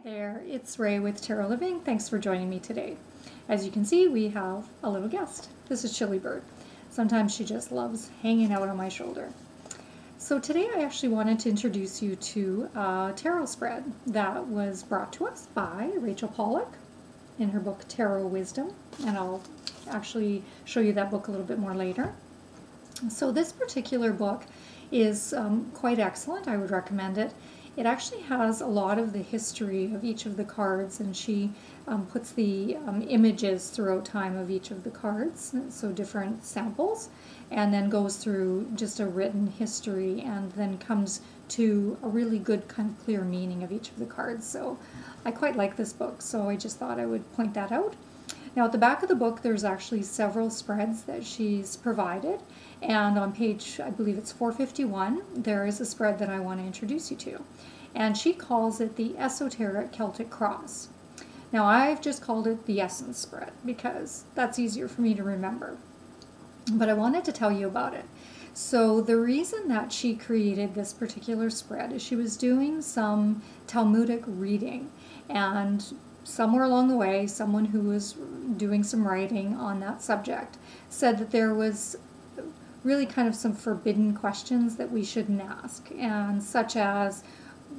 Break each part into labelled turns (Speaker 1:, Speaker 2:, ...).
Speaker 1: there, it's Ray with Tarot Living. Thanks for joining me today. As you can see, we have a little guest. This is Chili Bird. Sometimes she just loves hanging out on my shoulder. So today I actually wanted to introduce you to a tarot spread that was brought to us by Rachel Pollack in her book Tarot Wisdom, and I'll actually show you that book a little bit more later. So this particular book is quite excellent. I would recommend it. It actually has a lot of the history of each of the cards, and she puts the images throughout time of each of the cards, so different samples, and then goes through just a written history and then comes to a really good kind of clear meaning of each of the cards. So I quite like this book, so I just thought I would point that out. Now at the back of the book there's actually several spreads that she's provided, and on page, I believe it's 451, there is a spread that I want to introduce you to. And she calls it the Esoteric Celtic Cross. Now I've just called it the Essence spread because that's easier for me to remember. But I wanted to tell you about it. So the reason that she created this particular spread is she was doing some Talmudic reading, and somewhere along the way, someone who was doing some writing on that subject said that there was really kind of some forbidden questions that we shouldn't ask, and such as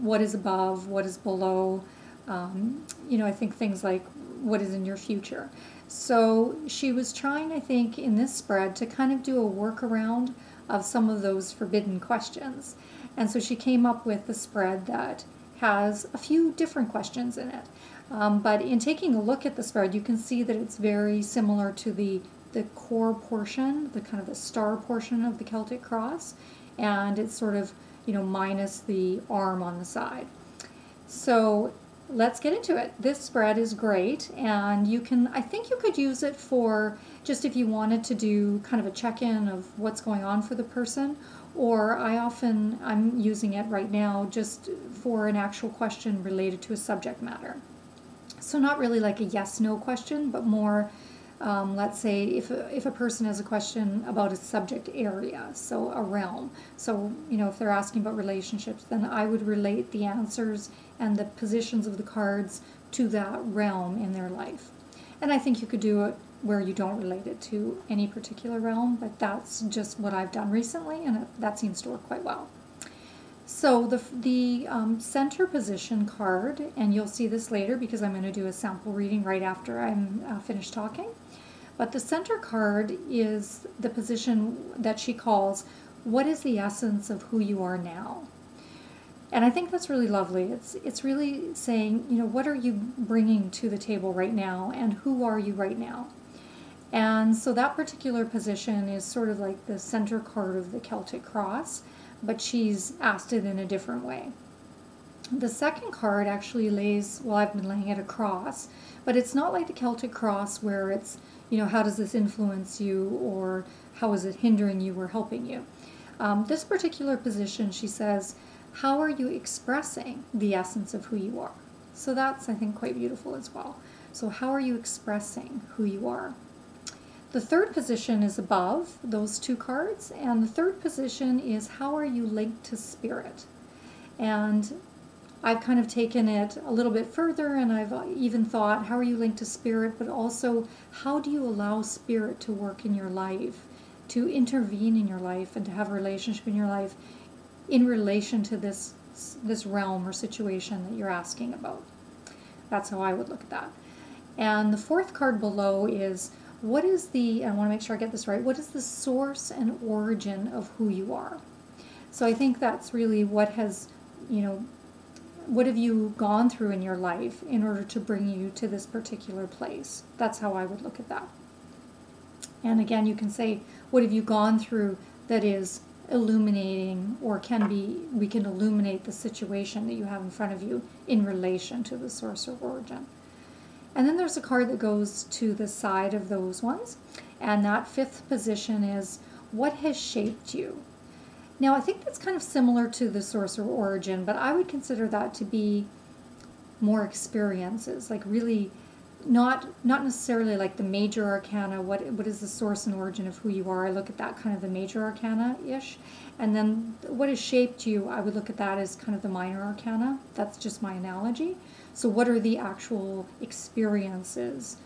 Speaker 1: what is above, what is below, I think things like what is in your future. So she was trying, I think, in this spread to kind of do a workaround of some of those forbidden questions. And so she came up with a spread that has a few different questions in it. But in taking a look at the spread, you can see that it's very similar to the core portion, the kind of the star portion of the Celtic Cross, and it's sort of, minus the arm on the side. So let's get into it. This spread is great, and I think you could use it for just if you wanted to do kind of a check-in of what's going on for the person, or I'm using it right now just for an actual question related to a subject matter. So not really like a yes-no question, but more, let's say if a person has a question about a subject area, so a realm. So, if they're asking about relationships, then I would relate the answers and the positions of the cards to that realm in their life. And I think you could do it where you don't relate it to any particular realm, but that's just what I've done recently, and that seems to work quite well. So the center position card, and you'll see this later because I'm going to do a sample reading right after I'm finished talking, but the center card is the position that she calls, what is the essence of who you are now? And I think that's really lovely. It's really saying, what are you bringing to the table right now, and who are you right now? And so that particular position is sort of like the center card of the Celtic Cross, but she's asked it in a different way. The second card actually lays, well, I've been laying it across, but it's not like the Celtic Cross where it's, how does this influence you, or how is it hindering you or helping you? This particular position, she says, how are you expressing the essence of who you are? So that's, I think, quite beautiful as well. So how are you expressing who you are? The third position is above those two cards, and the third position is how are you linked to spirit? And I've kind of taken it a little bit further, and I've even thought, how are you linked to spirit, but also how do you allow spirit to work in your life, to intervene in your life, and to have a relationship in your life in relation to this realm or situation that you're asking about. That's how I would look at that. And the fourth card below is, what is I want to make sure I get this right, what is the source and origin of who you are? So I think that's really what has, what have you gone through in your life in order to bring you to this particular place? That's how I would look at that. And again, you can say, what have you gone through that is illuminating, or we can illuminate the situation that you have in front of you in relation to the source or origin. And then there's a card that goes to the side of those ones, and that fifth position is, what has shaped you? Now I think that's kind of similar to the source or origin, but I would consider that to be more experiences, like really not necessarily like the major arcana, what is the source and origin of who you are. I look at that kind of the major arcana-ish. And then what has shaped you, I would look at that as kind of the minor arcana. That's just my analogy. So what are the actual experiences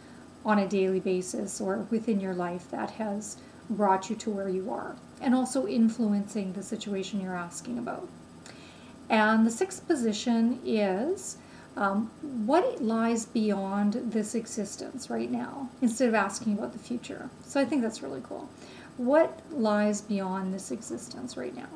Speaker 1: on a daily basis or within your life that has brought you to where you are, and also influencing the situation you're asking about. And the sixth position is what lies beyond this existence right now, instead of asking about the future. So I think that's really cool. What lies beyond this existence right now?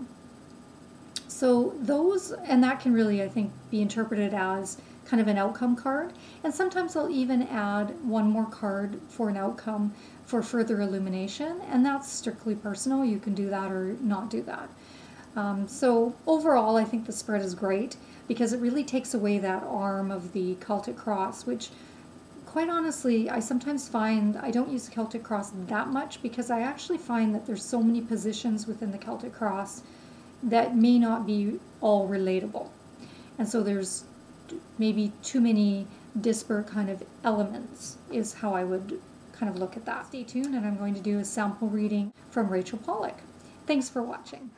Speaker 1: So those, and that can really, I think, be interpreted as kind of an outcome card. And sometimes I'll even add one more card for an outcome for further illumination. And that's strictly personal. You can do that or not do that. So overall, I think the spread is great because it really takes away that arm of the Celtic Cross, which quite honestly, I sometimes find I don't use the Celtic Cross that much because I actually find that there's so many positions within the Celtic Cross that may not be all relatable. And so there's maybe too many disparate kind of elements is how I would kind of look at that. Stay tuned, and I'm going to do a sample reading from Rachel Pollack. Thanks for watching.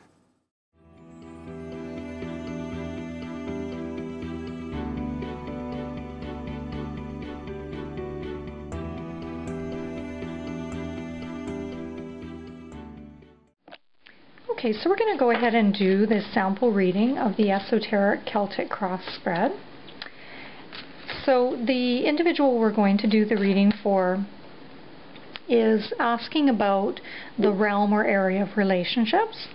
Speaker 1: Okay, so we're going to go ahead and do this sample reading of the Esoteric Celtic Cross spread. So the individual we're going to do the reading for is asking about the realm or area of relationships.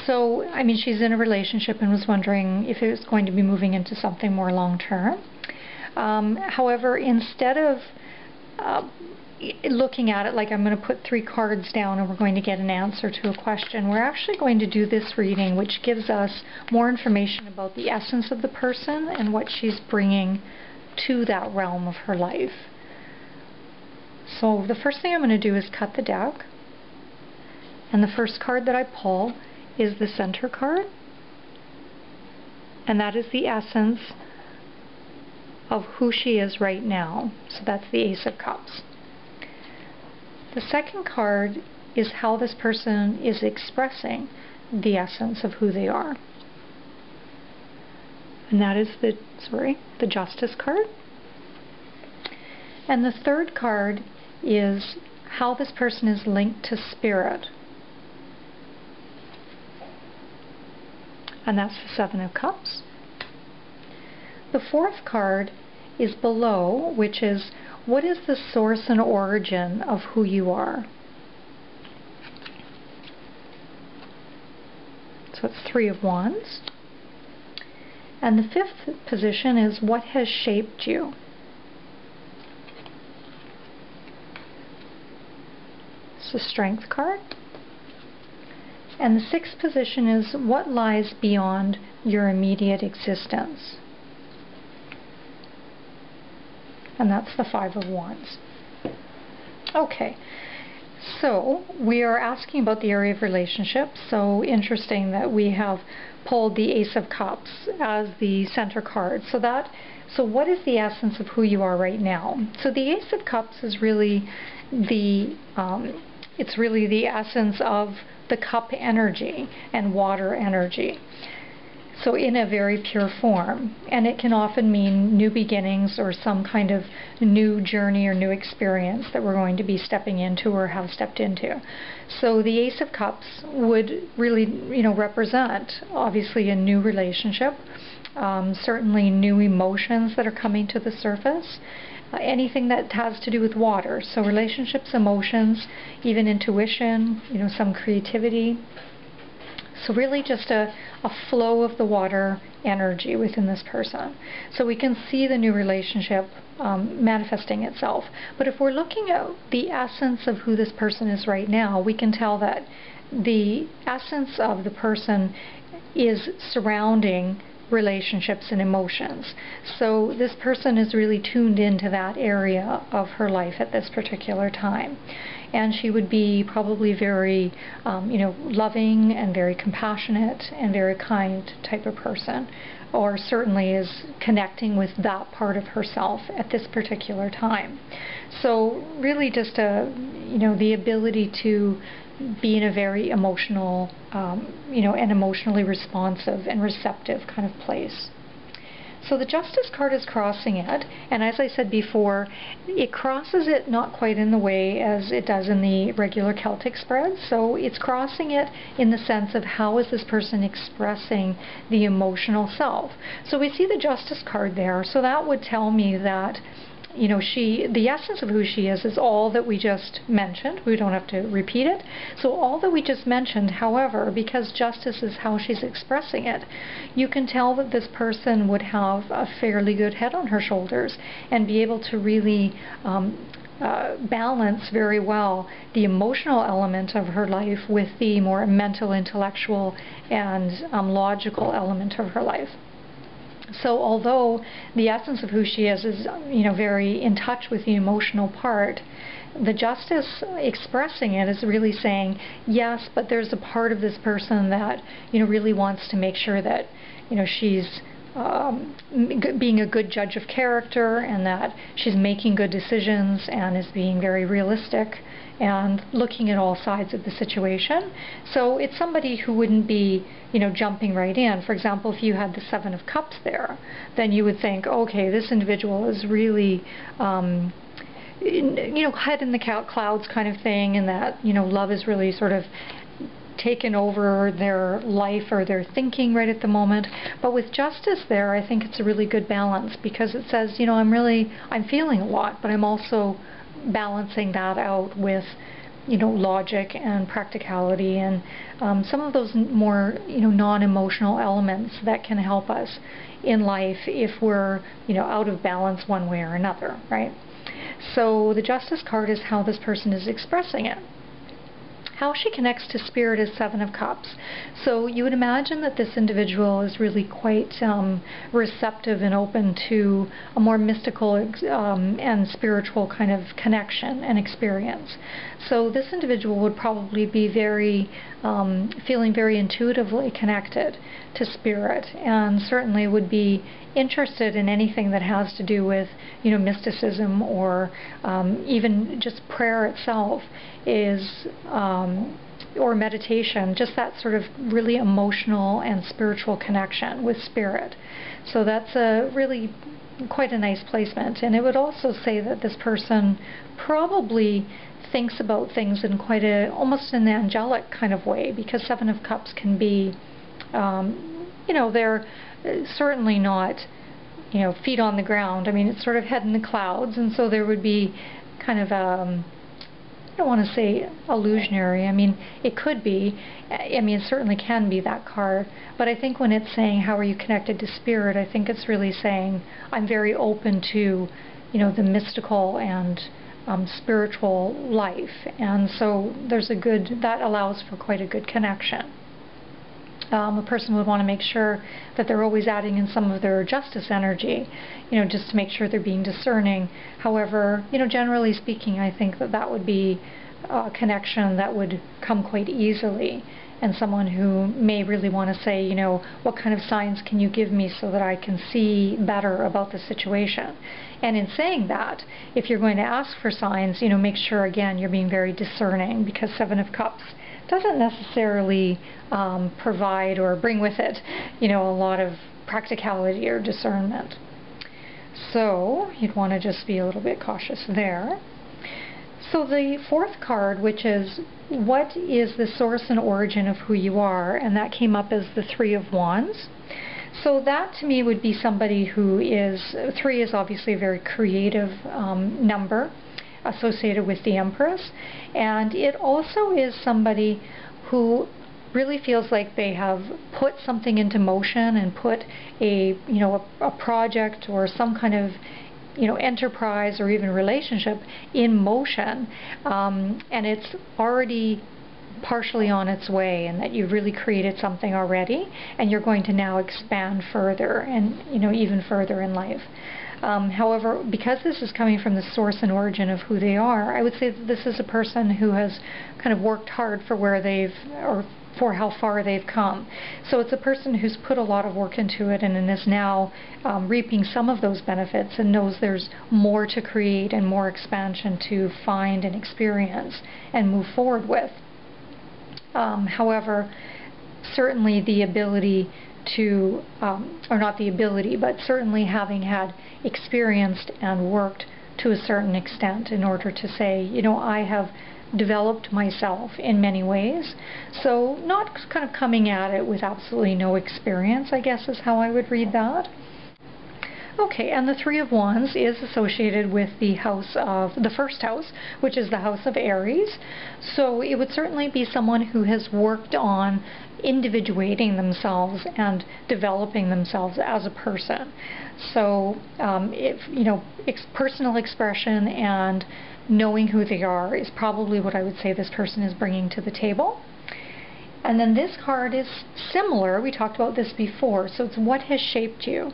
Speaker 1: So, I mean, she's in a relationship and was wondering if it was going to be moving into something more long-term. However, instead of looking at it like I'm going to put 3 cards down and we're going to get an answer to a question, we're actually going to do this reading, which gives us more information about the essence of the person and what she's bringing to that realm of her life. So the first thing I'm going to do is cut the deck, and the first card that I pull is the center card, and that is the essence of who she is right now. So that's the Ace of Cups. The second card is how this person is expressing the essence of who they are. And that is the Justice card. And the third card is how this person is linked to Spirit. And that's the Seven of Cups. The fourth card is below, which is what is the source and origin of who you are? So it's 3 of Wands. And the fifth position is what has shaped you? It's the Strength card. And the sixth position is what lies beyond your immediate existence? And that's the 5 of Wands. Okay, so we are asking about the area of relationships. So interesting that we have pulled the Ace of Cups as the center card. So what is the essence of who you are right now? So the Ace of Cups is really the essence of the cup energy and water energy. So in a very pure form, and it can often mean new beginnings or some kind of new journey or new experience that we're going to be stepping into or have stepped into. So the Ace of Cups would really, represent obviously a new relationship, certainly new emotions that are coming to the surface, anything that has to do with water. So relationships, emotions, even intuition, some creativity. So really just a flow of the water energy within this person. So we can see the new relationship manifesting itself. But if we're looking at the essence of who this person is right now, we can tell that the essence of the person is surrounding relationships and emotions. So this person is really tuned into that area of her life at this particular time. And she would be probably very, loving and very compassionate and very kind type of person. or certainly is connecting with that part of herself at this particular time. So really just the ability to be in a very emotional, and emotionally responsive and receptive kind of place. So the Justice card is crossing it, and as I said before, it crosses it not quite in the way as it does in the regular Celtic spread. So it's crossing it in the sense of how is this person expressing the emotional self. So we see the Justice card there, so that would tell me that the essence of who she is all that we just mentioned. We don't have to repeat it. So all that we just mentioned, however, because justice is how she's expressing it, you can tell that this person would have a fairly good head on her shoulders and be able to really balance very well the emotional element of her life with the more mental, intellectual, and logical element of her life. So although the essence of who she is very in touch with the emotional part, the Justice expressing it is really saying, yes, but there's a part of this person that, really wants to make sure that, she's being a good judge of character and that she's making good decisions and is being very realistic and looking at all sides of the situation. So it's somebody who wouldn't be, jumping right in. For example, if you had the Seven of Cups there, then you would think, okay, this individual is really, head in the clouds kind of thing, and that, love is really sort of taken over their life or their thinking right at the moment. But with Justice there, I think it's a really good balance, because it says, I'm feeling a lot, but I'm also balancing that out with logic and practicality and some of those more non-emotional elements that can help us in life if we're out of balance one way or another, right? So the Justice card is how this person is expressing it. How she connects to Spirit is Seven of Cups. So you would imagine that this individual is really quite receptive and open to a more mystical and spiritual kind of connection and experience. So this individual would probably be feeling very intuitively connected to Spirit, and certainly would be interested in anything that has to do with mysticism or even just prayer itself or meditation, just that sort of really emotional and spiritual connection with Spirit. So that's really quite a nice placement. And it would also say that this person probably thinks about things in quite almost an angelic kind of way, because Seven of Cups can be they're certainly not feet on the ground. I mean, it's sort of head in the clouds, and so there would be kind of I don't want to say illusionary. I mean, it could be. I mean, it certainly can be that card. But I think when it's saying, how are you connected to Spirit, I think it's really saying, I'm very open to, the mystical and spiritual life. And so that allows for quite a good connection. A person would want to make sure that they're always adding in some of their justice energy, just to make sure they're being discerning. However, generally speaking, I think that would be a connection that would come quite easily, and someone who may really want to say, what kind of signs can you give me so that I can see better about the situation? And in saying that, if you're going to ask for signs, make sure, again, you're being very discerning, because Seven of Cups doesn't necessarily provide or bring with it, a lot of practicality or discernment. So you'd want to just be a little bit cautious there. So the fourth card, which is what is the source and origin of who you are, and that came up as the Three of Wands. So that to me would be somebody who three is obviously a very creative number associated with the Empress, and it also is somebody who really feels like they have put something into motion and put a project or some kind of enterprise or even relationship in motion, and it's already partially on its way, and that you've really created something already, and you're going to now expand further and even further in life. However, because this is coming from the source and origin of who they are, I would say that this is a person who has kind of worked hard for where or for how far they've come. So it's a person who's put a lot of work into it and is now reaping some of those benefits and knows there's more to create and more expansion to find and experience and move forward with. However, certainly the ability to, or not the ability, but certainly having had experienced and worked to a certain extent in order to say, you know, I have developed myself in many ways. So not kind of coming at it with absolutely no experience, I guess is how I would read that. Okay, and the Three of Wands is associated with the house of, the first house, which is the house of Aries. So it would certainly be someone who has worked on individuating themselves and developing themselves as a person. So if, you know, personal expression and knowing who they are is probably what I would say this person is bringing to the table. And then this card is similar. We talked about this before. So it's what has shaped you.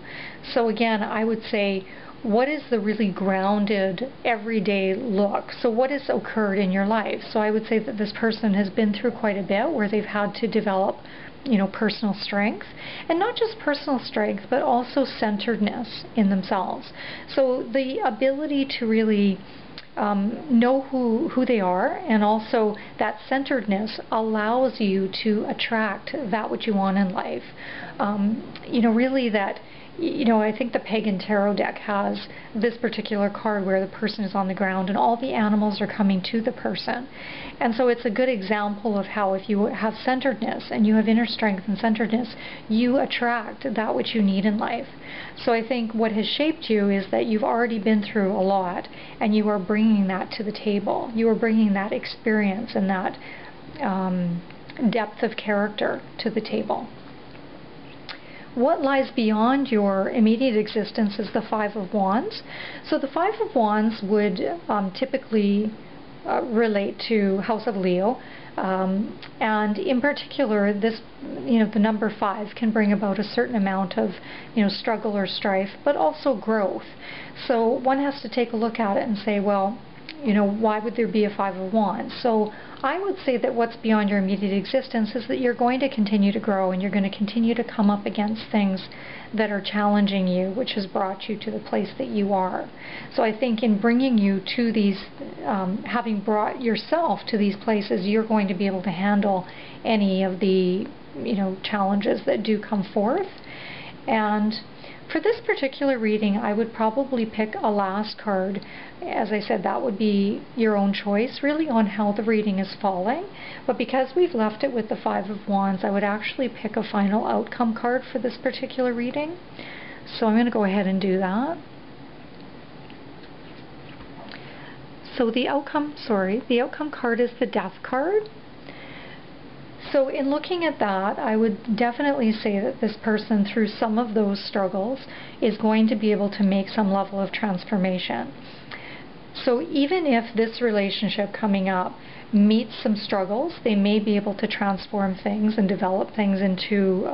Speaker 1: So again, I would say, what is the really grounded, everyday look? So what has occurred in your life? So I would say that this person has been through quite a bit where they've had to develop, you know, personal strength. And not just personal strength, but also centeredness in themselves. So the ability to really know who they are, and also that centeredness allows you to attract that which you want in life. You know, really that, you know, I think the Pagan Tarot deck has this particular card where the person is on the ground and all the animals are coming to the person. And so it's a good example of how if you have centeredness and you have inner strength and centeredness, you attract that which you need in life. So I think what has shaped you is that you've already been through a lot and you are bringing that to the table. You are bringing that experience and that depth of character to the table. What lies beyond your immediate existence is the Five of Wands. So the Five of Wands would typically relate to House of Leo, and in particular, this, you know, the number 5 can bring about a certain amount of, you know, struggle or strife, but also growth. So one has to take a look at it and say, well, you know, why would there be a Five of Wands? So I would say that what's beyond your immediate existence is that you're going to continue to grow and you're going to continue to come up against things that are challenging you, which has brought you to the place that you are. So I think in bringing you to these, having brought yourself to these places, you're going to be able to handle any of the, you know, challenges that do come forth. And for this particular reading, I would probably pick a last card. As I said, that would be your own choice, really, on how the reading is falling. But because we've left it with the Five of Wands, I would actually pick a final outcome card for this particular reading. So I'm going to go ahead and do that. So the outcome card is the Death card. So in looking at that, I would definitely say that this person, through some of those struggles, is going to be able to make some level of transformation. So even if this relationship coming up meets some struggles, they may be able to transform things and develop things into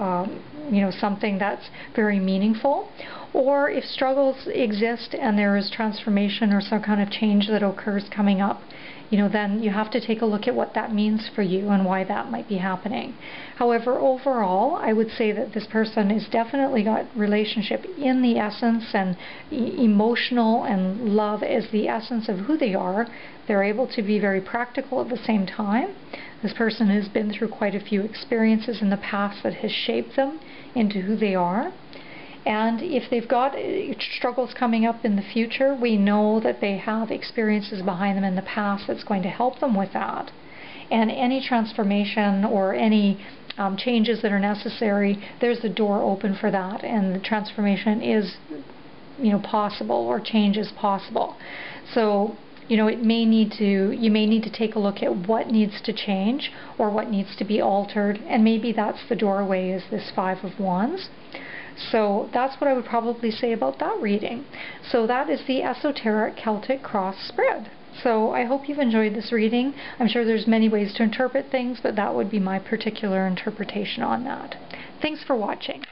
Speaker 1: you know, something that's very meaningful. Or if struggles exist and there is transformation or some kind of change that occurs coming up, you know, then you have to take a look at what that means for you and why that might be happening. However, overall, I would say that this person has definitely got relationship in the essence, and emotional and love is the essence of who they are. They're able to be very practical at the same time. This person has been through quite a few experiences in the past that has shaped them into who they are. And if they've got struggles coming up in the future, we know that they have experiences behind them in the past that's going to help them with that. And any transformation or any changes that are necessary, there's the door open for that, and the transformation is, you know, possible, or change is possible. So, you know, you may need to take a look at what needs to change or what needs to be altered, and maybe that's the doorway, is this Five of Wands. So that's what I would probably say about that reading. So that is the Esoteric Celtic Cross spread. So I hope you've enjoyed this reading. I'm sure there's many ways to interpret things, but that would be my particular interpretation on that. Thanks for watching.